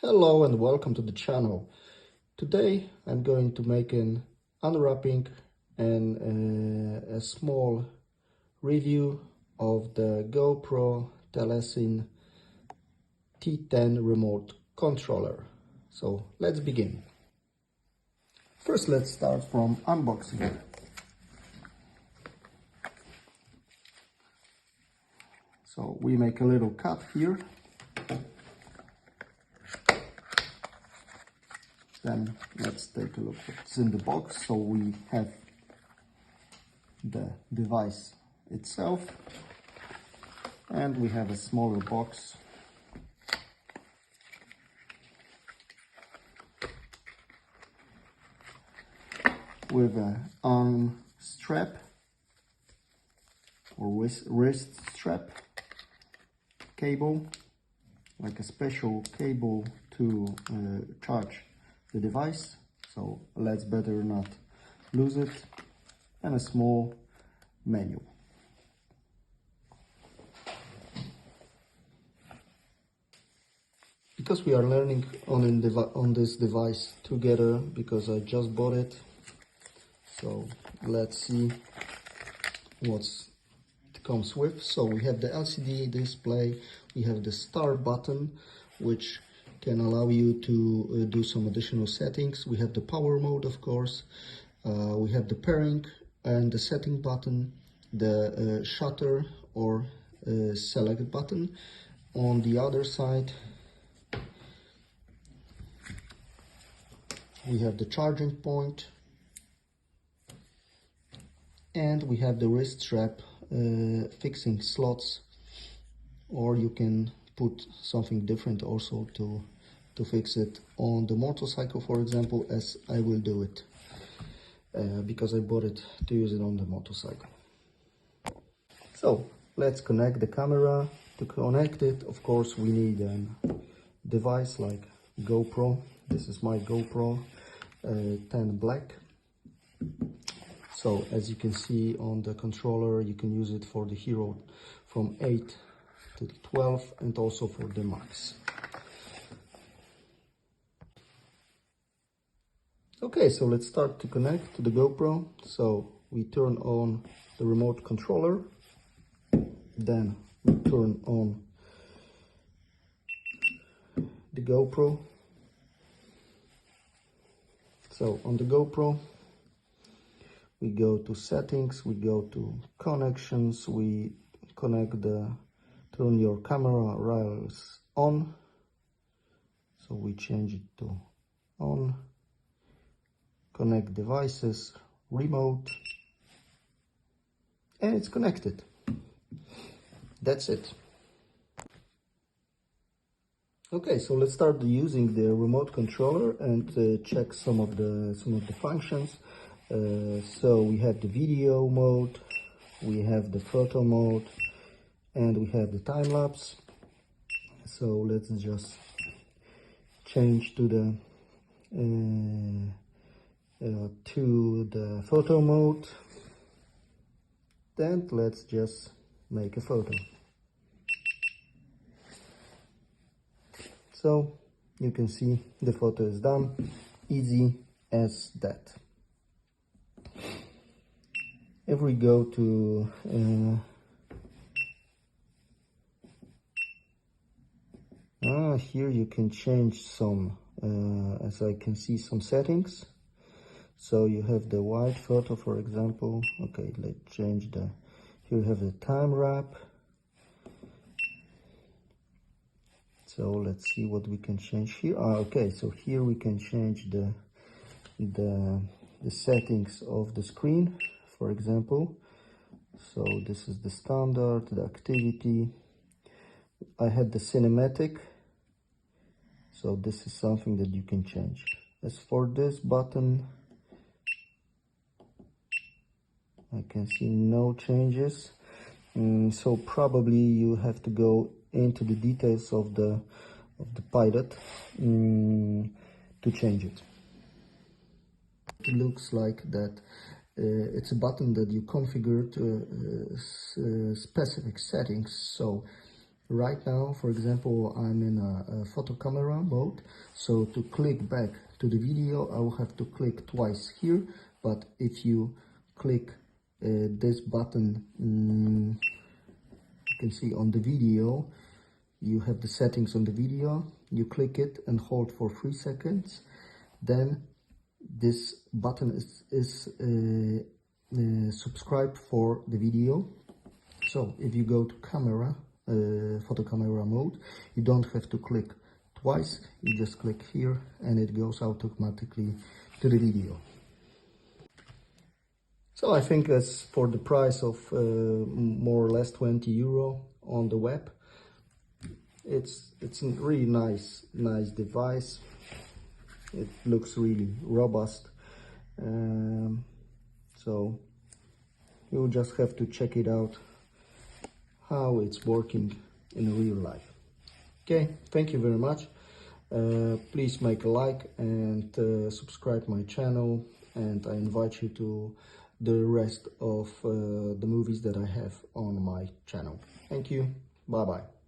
Hello and welcome to the channel. Today I'm going to make an unwrapping and a small review of the GoPro Telesin T10 remote controller. So let's begin. First, let's start from unboxing. So we make a little cut here. Then let's take a look what's in the box. So we have the device itself, and we have a smaller box with an arm strap or wrist strap, cable, like a special cable to charge the device, so let's better not lose it, and a small manual. Because we are learning on this device together, because I just bought it, so let's see what it comes with. So we have the LCD display, we have the start button, which can allow you to do some additional settings. We have the power mode, of course. We have the pairing and the setting button, the shutter or select button. On the other side, we have the charging point, and we have the wrist strap fixing slots, or you can put something different also to fix it on the motorcycle, for example, as I will do it because I bought it to use it on the motorcycle. So let's connect the camera. To connect it, of course, we need a device like GoPro. This is my GoPro 10 Black. So as you can see on the controller, you can use it for the Hero from 8 to 12 and also for the Max. Okay, so let's start to connect to the GoPro. So we turn on the remote controller, then we turn on the GoPro. So on the GoPro, we go to settings, we go to connections, we turn your camera rails on. So we change it to on. Connect devices, remote, and it's connected. That's it. Okay, so let's start using the remote controller and check some of the functions. So we have the video mode, we have the photo mode, and we have the time lapse. So let's just change to the photo mode. Then let's just make a photo. So you can see the photo is done, easy as that. If we go to here, you can change some, as I can see, some settings. So you have the wide photo, for example. Okay, let's change the, here you have the time wrap. So let's see what we can change here. Okay, so here we can change the settings of the screen, for example. So this is the standard, the activity. I had the cinematic, so this is something that you can change. As for this button, I can see no changes. So probably you have to go into the details of the pilot to change it. It looks like that it's a button that you configure to specific settings. So right now, for example, I'm in a photo camera mode, so to click back to the video I will have to click twice here, but if you click this button, you can see on the video, you have the settings on the video, you click it and hold for 3 seconds, then this button is subscribe for the video. So if you go to camera, photo camera mode, you don't have to click twice, you just click here and it goes automatically to the video. So I think that's for the price of more or less 20 euro on the web. It's a really nice device. It looks really robust. So you'll just have to check it out how it's working in real life. Okay, thank you very much. Please make a like and subscribe my channel, and I invite you to the rest of the movies that I have on my channel. Thank you. Bye bye.